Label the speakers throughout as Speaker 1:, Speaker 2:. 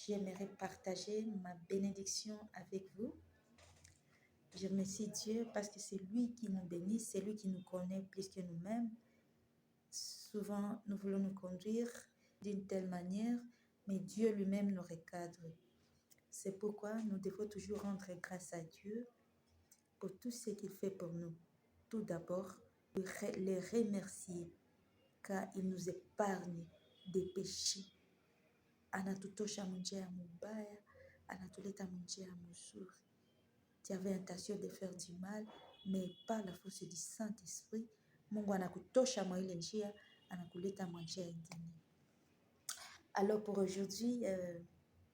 Speaker 1: J'aimerais partager ma bénédiction avec vous. Je remercie Dieu parce que c'est lui qui nous bénit, c'est lui qui nous connaît plus que nous-mêmes. Souvent, nous voulons nous conduire d'une telle manière, mais Dieu lui-même nous recadre. C'est pourquoi nous devons toujours rendre grâce à Dieu pour tout ce qu'il fait pour nous. Tout d'abord, les remercier car il nous épargne des péchés. Anatutosha munjia mubaya, anatuleta munjia muzuri. Tu avais intention de faire du mal, mais par la force du Saint-Esprit, Mungu anakutosha mwa ile njia, anakuleta mwa njia ingine. Alors pour aujourd'hui,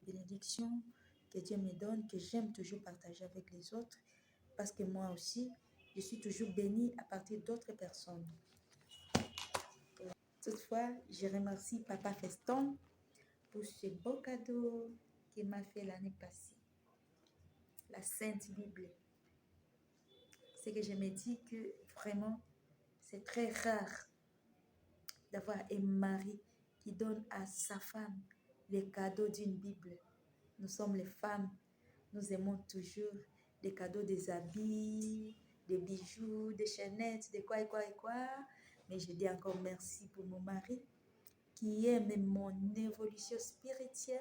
Speaker 1: bénédiction que Dieu me donne, que j'aime toujours partager avec les autres, parce que moi aussi, je suis toujours bénie à partir d'autres personnes. Toutefois, je remercie Papa Feston pour ce beau cadeau qu'il m'a fait l'année passée, la Sainte Bible. C'est que je me dis que vraiment, c'est très rare d'avoir un mari qui donne à sa femme le cadeau d'une Bible. Nous sommes les femmes, nous aimons toujours les cadeaux des habits, des bijoux, des chaînettes, de quoi et quoi et quoi. Mais je dis encore merci pour mon mari qui aime mon évolution spirituelle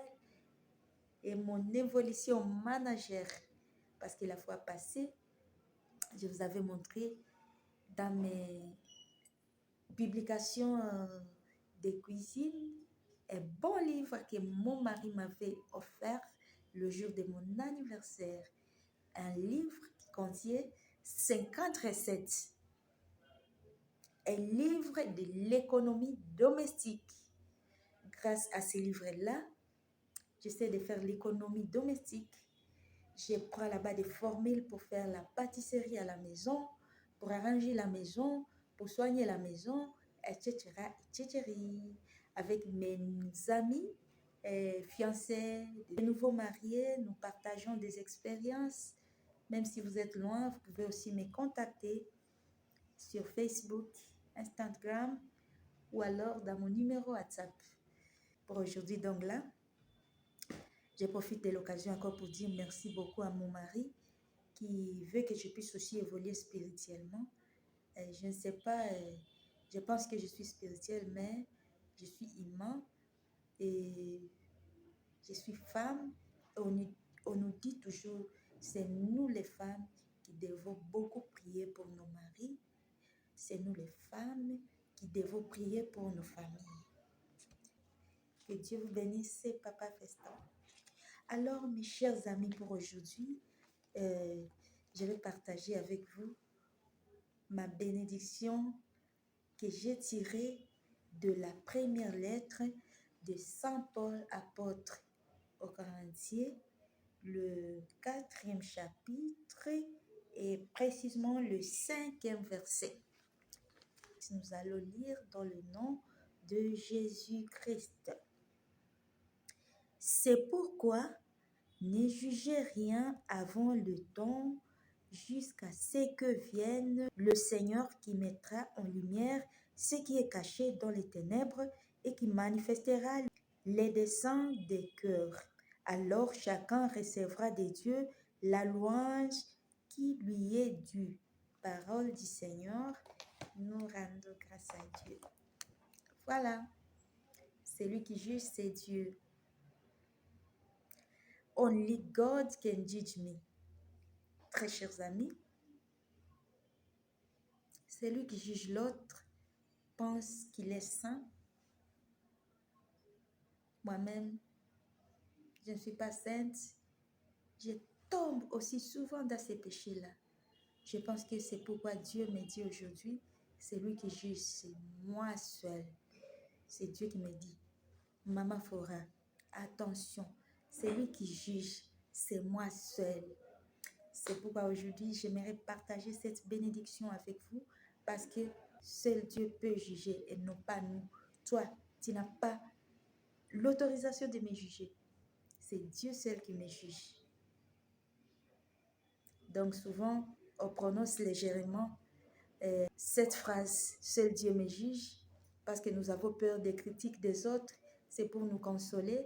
Speaker 1: et mon évolution manager. Parce que la fois passée, je vous avais montré dans mes publications de cuisine un bon livre que mon mari m'avait offert le jour de mon anniversaire. Un livre qui contient 50 recettes. Un livre de l'économie domestique. Grâce à ce livre-là, j'essaie de faire l'économie domestique. Je prends là-bas des formules pour faire la pâtisserie à la maison, pour arranger la maison, pour soigner la maison, etc., etc. Avec mes amis, fiancés, de nouveaux mariés, nous partageons des expériences. Même si vous êtes loin, vous pouvez aussi me contacter sur Facebook, Instagram ou alors dans mon numéro WhatsApp. Pour aujourd'hui, donc là, je profite de l'occasion encore pour dire merci beaucoup à mon mari qui veut que je puisse aussi évoluer spirituellement. Je ne sais pas, je pense que je suis spirituelle, mais je suis humain et je suis femme. On nous dit toujours, c'est nous les femmes qui devons beaucoup prier pour nos maris. C'est nous les femmes qui devons prier pour nos familles. Que Dieu vous bénisse, Papa Feston. Alors, mes chers amis, pour aujourd'hui, je vais partager avec vous ma bénédiction que j'ai tirée de la première lettre de Saint Paul apôtre aux Corinthiens, le 4e chapitre et précisément le 5e verset. Nous allons lire dans le nom de Jésus-Christ. C'est pourquoi ne jugez rien avant le temps jusqu'à ce que vienne le Seigneur qui mettra en lumière ce qui est caché dans les ténèbres et qui manifestera les desseins des cœurs. Alors chacun recevra de Dieu la louange qui lui est due. Parole du Seigneur, nous rendons grâce à Dieu. Voilà, celui qui juge, c'est Dieu. Only God can judge me. Très chers amis, celui qui juge l'autre pense qu'il est saint. Moi-même, je ne suis pas sainte. Je tombe aussi souvent dans ces péchés-là. Je pense que c'est pourquoi Dieu me dit aujourd'hui, c'est lui qui juge, c'est moi seule. C'est Dieu qui me dit, Maman Fora, attention, c'est lui qui juge, c'est moi seule. C'est pourquoi aujourd'hui, j'aimerais partager cette bénédiction avec vous parce que Seul Dieu peut juger et non pas nous. Toi, tu n'as pas l'autorisation de me juger. C'est Dieu seul qui me juge. Donc souvent, on prononce légèrement cette phrase, seul Dieu me juge, parce que nous avons peur des critiques des autres. C'est pour nous consoler.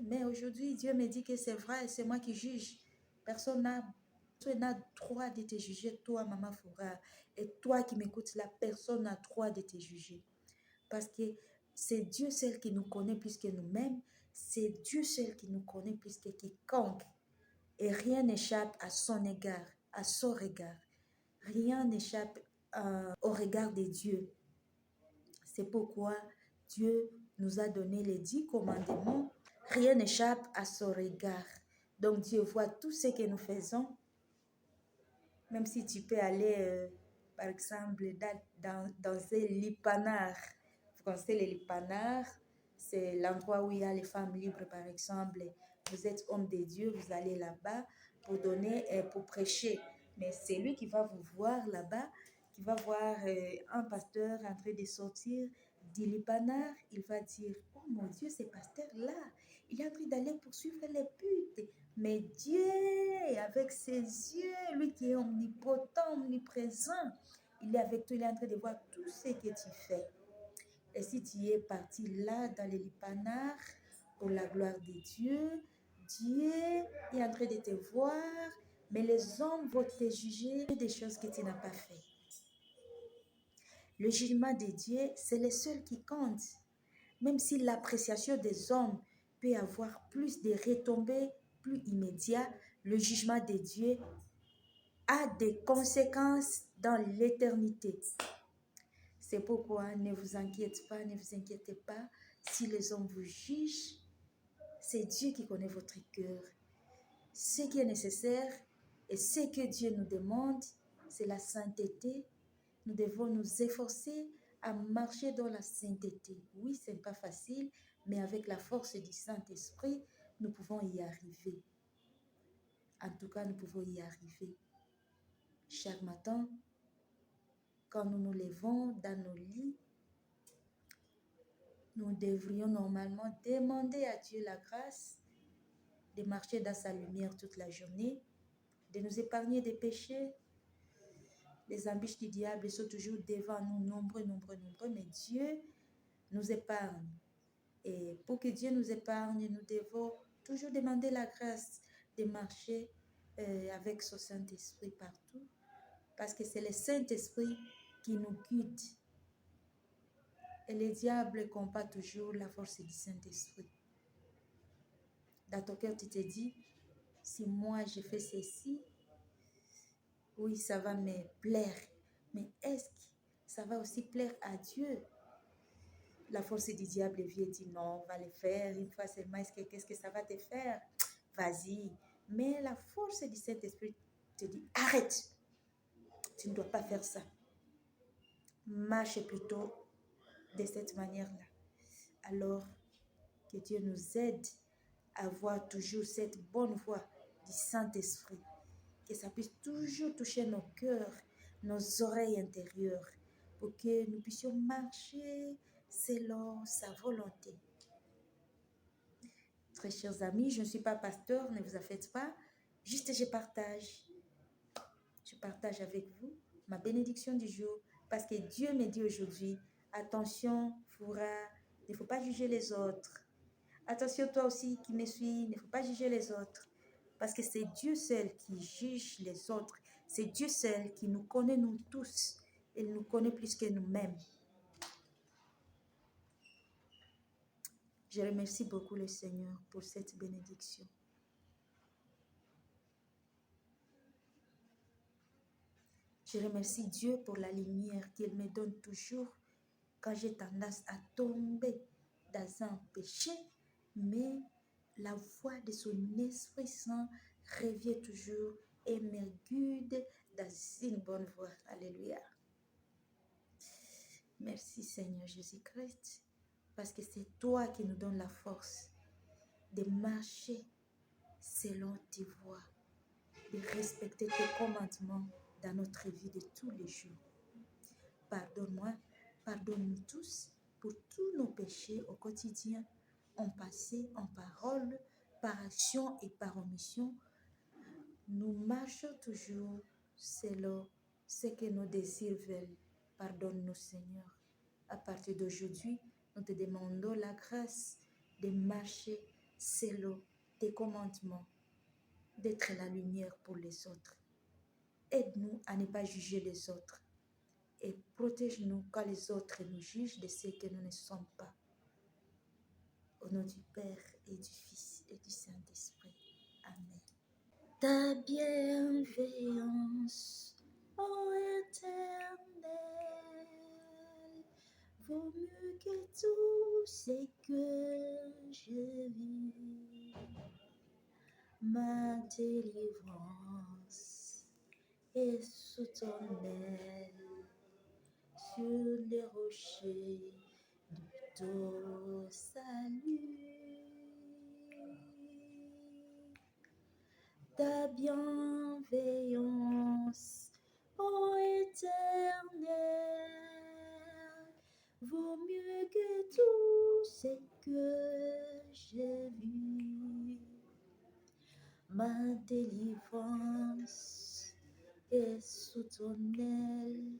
Speaker 1: Mais aujourd'hui, Dieu me dit que c'est vrai, c'est moi qui juge. Personne n'a droit de te juger, toi, Maman Foura. Et toi qui m'écoutes là, personne n'a droit de te juger. Parce que c'est Dieu seul qui nous connaît plus que nous-mêmes. C'est Dieu seul qui nous connaît plus que quiconque. Et rien n'échappe à son égard, à son regard. Rien n'échappe au regard de Dieu. C'est pourquoi Dieu nous a donné les 10 commandements. Rien n'échappe à son regard. Donc Dieu voit tout ce que nous faisons. Même si tu peux aller, par exemple, dans un lipanar. Vous connaissez les lipanars? C'est l'endroit où il y a les femmes libres, par exemple. Vous êtes homme de Dieu, vous allez là-bas pour donner, pour prêcher. Mais c'est lui qui va vous voir là-bas, qui va voir un pasteur en train de sortir du lipanar. Il va dire, oh mon Dieu, ce pasteur-là, il est en train d'aller poursuivre les putes. Mais Dieu, avec ses yeux, lui qui est omnipotent, omniprésent, il est avec toi, il est en train de voir tout ce que tu fais. Et si tu es parti là, dans les lipanars, pour la gloire de Dieu, Dieu est en train de te voir, mais les hommes vont te juger des choses que tu n'as pas fait. Le jugement de Dieu, c'est le seul qui compte. Même si l'appréciation des hommes peut avoir plus de retombées plus immédiates, le jugement de Dieu a des conséquences dans l'éternité. C'est pourquoi ne vous inquiétez pas, ne vous inquiétez pas. Si les hommes vous jugent, c'est Dieu qui connaît votre cœur. Ce qui est nécessaire et ce que Dieu nous demande, c'est la sainteté. Nous devons nous efforcer à marcher dans la sainteté. Oui, ce n'est pas facile, mais avec la force du Saint-Esprit, nous pouvons y arriver. En tout cas, nous pouvons y arriver. Chaque matin, quand nous nous levons dans nos lits, nous devrions normalement demander à Dieu la grâce de marcher dans sa lumière toute la journée, de nous épargner des péchés. Les embûches du diable sont toujours devant nous, nombreux, mais Dieu nous épargne. Et pour que Dieu nous épargne, nous devons toujours demander la grâce de marcher avec son Saint-Esprit partout, parce que c'est le Saint-Esprit qui nous guide. Et le diable combat toujours la force du Saint-Esprit. Dans ton cœur, tu te dis, si moi je fais ceci, oui, ça va me plaire. Mais est-ce que ça va aussi plaire à Dieu? La force du diable vient dire non, on va le faire une fois seulement. Qu'est-ce que ça va te faire? Vas-y. Mais la force du Saint-Esprit te dit arrête. Tu ne dois pas faire ça. Marche plutôt de cette manière-là. Alors, que Dieu nous aide à avoir toujours cette bonne voix du Saint-Esprit. Que ça puisse toujours toucher nos cœurs, nos oreilles intérieures, pour que nous puissions marcher selon sa volonté. Très chers amis, je ne suis pas pasteur, ne vous en faites pas. Juste je partage avec vous ma bénédiction du jour, parce que Dieu me dit aujourd'hui, attention, Foura, il ne faut pas juger les autres. Attention, toi aussi qui me suis, il ne faut pas juger les autres. Parce que c'est Dieu seul qui juge les autres. C'est Dieu seul qui nous connaît nous tous. Il nous connaît plus que nous-mêmes. Je remercie beaucoup le Seigneur pour cette bénédiction. Je remercie Dieu pour la lumière qu'il me donne toujours quand j'ai tendance à tomber dans un péché, mais la voix de son Esprit Saint revient toujours et me guide dans une bonne voie. Alléluia. Merci Seigneur Jésus-Christ, parce que c'est toi qui nous donnes la force de marcher selon tes voies, de respecter tes commandements dans notre vie de tous les jours. pardonne-moi, pardonne-nous tous pour tous nos péchés au quotidien, en passé, en parole, par action et par omission. Nous marchons toujours selon ce que nos désirs veulent. Pardonne-nous, Seigneur. À partir d'aujourd'hui, nous te demandons la grâce de marcher selon tes commandements, d'être la lumière pour les autres. Aide-nous à ne pas juger les autres et protège-nous quand les autres nous jugent de ce que nous ne sommes pas. Au nom du Père et du Fils et du Saint-Esprit. Amen. Ta bienveillance, ô Éternel, vaut mieux que tout ce que je vis. Ma délivrance est sous ton aile, sur les rochers de ton salut. Ta bienveillance, ô Éternel, vaut mieux que tout ce que j'ai vu. Ma délivrance est sous ton aile,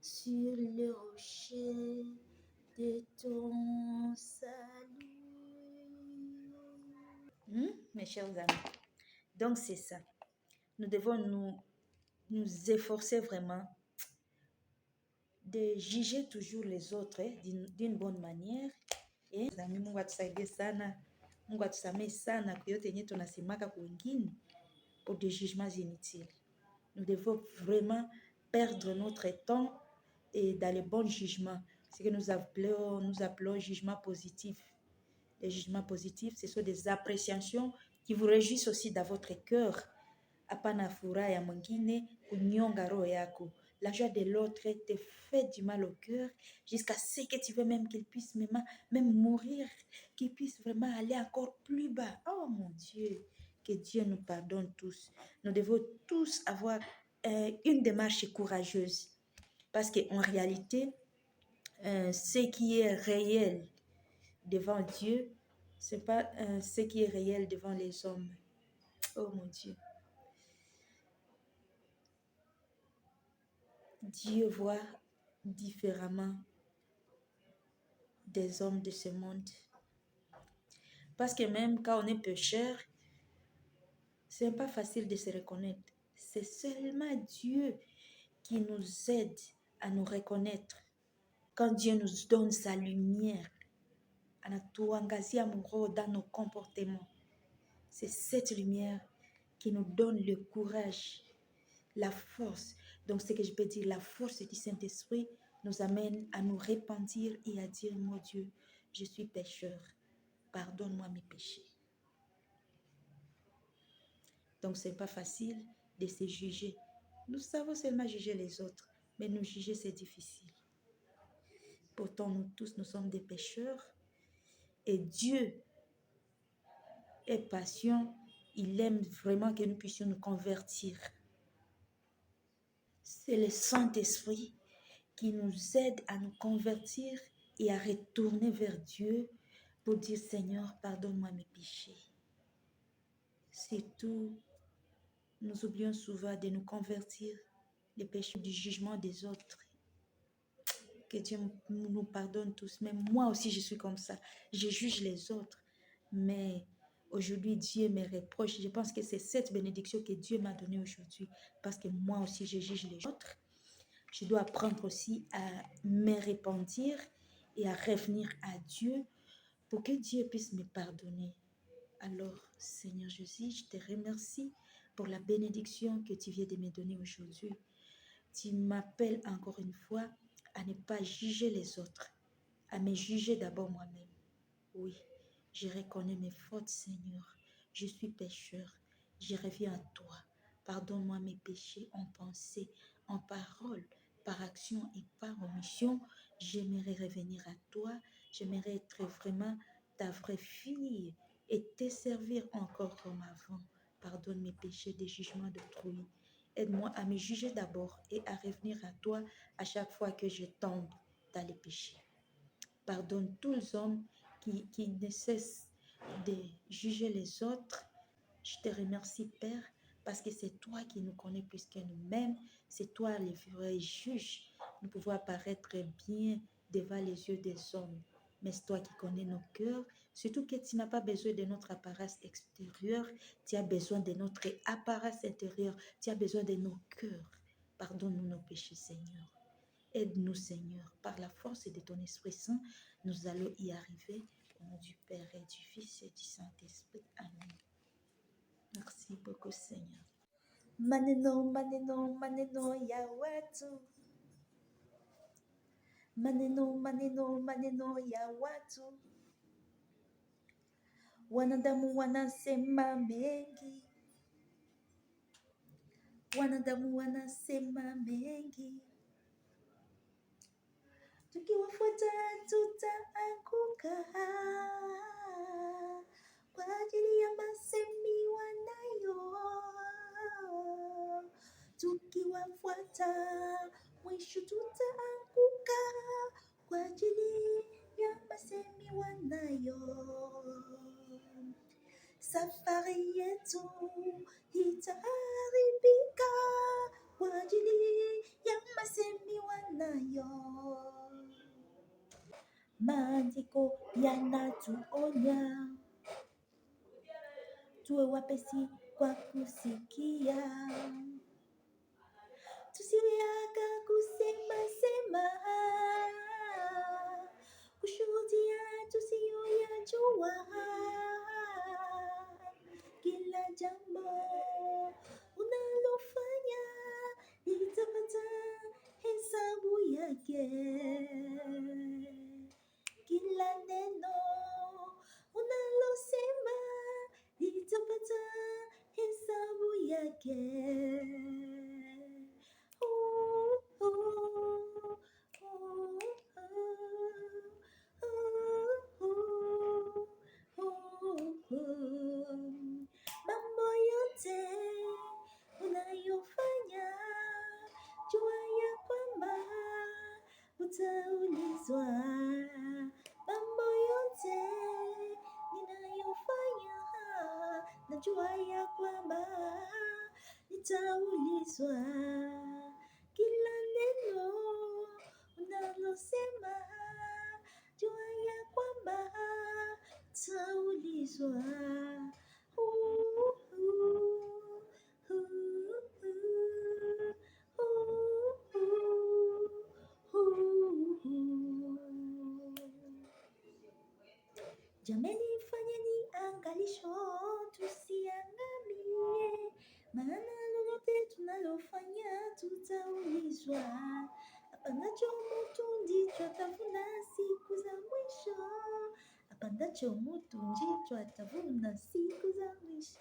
Speaker 1: sur le rocher de ton salut. Mes chers amis, donc c'est ça. Nous devons nous efforcer vraiment de juger toujours les autres d'une bonne manière. Amis, Mungu atusaidie sana. Mungu atusamehe sana kwa yote yenye tunasemaka kwa wengine pour des jugements inutiles. Nous devons vraiment perdre notre temps et dans les bons jugements. Ce que nous appelons jugement positif. Les jugements positifs, ce sont des appréciations qui vous réjouissent aussi dans votre cœur. Hapana furaha ya mwingine kunyonga roho yako. La joie de l'autre te fait du mal au cœur jusqu'à ce que tu veux même qu'il puisse même mourir, qu'il puisse vraiment aller encore plus bas. Oh mon Dieu, que Dieu nous pardonne tous. Nous devons tous avoir une démarche courageuse parce qu'en réalité, ce qui est réel devant Dieu, ce n'est pas ce qui est réel devant les hommes. Oh mon Dieu. Dieu voit différemment des hommes de ce monde. Parce que même quand on est pécheur, ce n'est pas facile de se reconnaître. C'est seulement Dieu qui nous aide à nous reconnaître. Quand Dieu nous donne sa lumière, anatuangazia roho dans nos comportements. C'est cette lumière qui nous donne le courage, la force. Donc, ce que je peux dire, la force du Saint-Esprit nous amène à nous repentir et à dire, mon Dieu, je suis pécheur, pardonne-moi mes péchés. Donc, ce n'est pas facile de se juger. Nous savons seulement juger les autres, mais nous juger, c'est difficile. Pourtant, nous tous, nous sommes des pécheurs et Dieu est patient. Il aime vraiment que nous puissions nous convertir. C'est le Saint-Esprit qui nous aide à nous convertir et à retourner vers Dieu pour dire, Seigneur, pardonne-moi mes péchés. C'est tout. Nous oublions souvent de nous convertir les péchés du jugement des autres. Que Dieu nous pardonne tous. Même moi aussi, je suis comme ça. Je juge les autres. Mais aujourd'hui, Dieu me reproche. Je pense que c'est cette bénédiction que Dieu m'a donnée aujourd'hui. Parce que moi aussi, je juge les autres. Je dois apprendre aussi à me repentir et à revenir à Dieu pour que Dieu puisse me pardonner. Alors, Seigneur Jésus, je te remercie pour la bénédiction que tu viens de me donner aujourd'hui. Tu m'appelles encore une fois à ne pas juger les autres, à me juger d'abord moi-même. Oui, je reconnais mes fautes, Seigneur. Je suis pécheur. Je reviens à toi. Pardonne-moi mes péchés en pensée, en parole, par action et par omission. J'aimerais revenir à toi. J'aimerais être vraiment ta vraie fille et te servir encore comme avant. Pardonne mes péchés des jugements d'autrui Aide-moi à me juger d'abord et à revenir à toi à chaque fois que je tombe dans les péchés. Pardonne tous les hommes qui ne cessent de juger les autres. Je te remercie, Père, parce que c'est toi qui nous connais plus que nous-mêmes. C'est toi le vrai juge. Nous pouvons apparaître bien devant les yeux des hommes, mais c'est toi qui connais nos cœurs. Surtout que tu n'as pas besoin de notre apparence extérieure, tu as besoin de notre apparence intérieure, tu as besoin de nos cœurs. Pardonne-nous nos péchés, Seigneur. Aide-nous, Seigneur, par la force de ton Esprit Saint, nous allons y arriver. Au nom du Père et du Fils et du Saint-Esprit. Amen. Merci beaucoup, Seigneur. Maneno, maneno, maneno ya watu. Maneno, maneno, maneno ya watu. Wanadamu wanasema mengi. Wanadamu wanasema mengi. Tukiwafuata tutaanguka kwa ajili ya masemi wanayo. Tukiwafuata mwisho tutaanguka kwa ajili ya masemi wanayo. Safari yetu itaharibika kwa ajili ya masemi wanayo. Maandiko yanatuonya tuwe wapesi kwa kusikia, tusiwe haraka kusema sema, kushuhudia tusiyoyajua. Kila jambo unalofanya litapata hesabu yake. Kila neno unalosema litapata hesabu yake. Mambo yote unayofanya, jua ya kwamba utaulizwa. Mambo yote ninayofanya, najua ya kwamba nitaulizwa. Kila neno unalosema, jua ya kwamba nitaulizwa. Jameni, fanyeni angalisho tusiangamie, maana lolote tunalofanya tutaulizwa. Apandacho mtu ndicho atavuna siku za mwisho. Apandacho mtu ndicho atavuna siku za mwisho.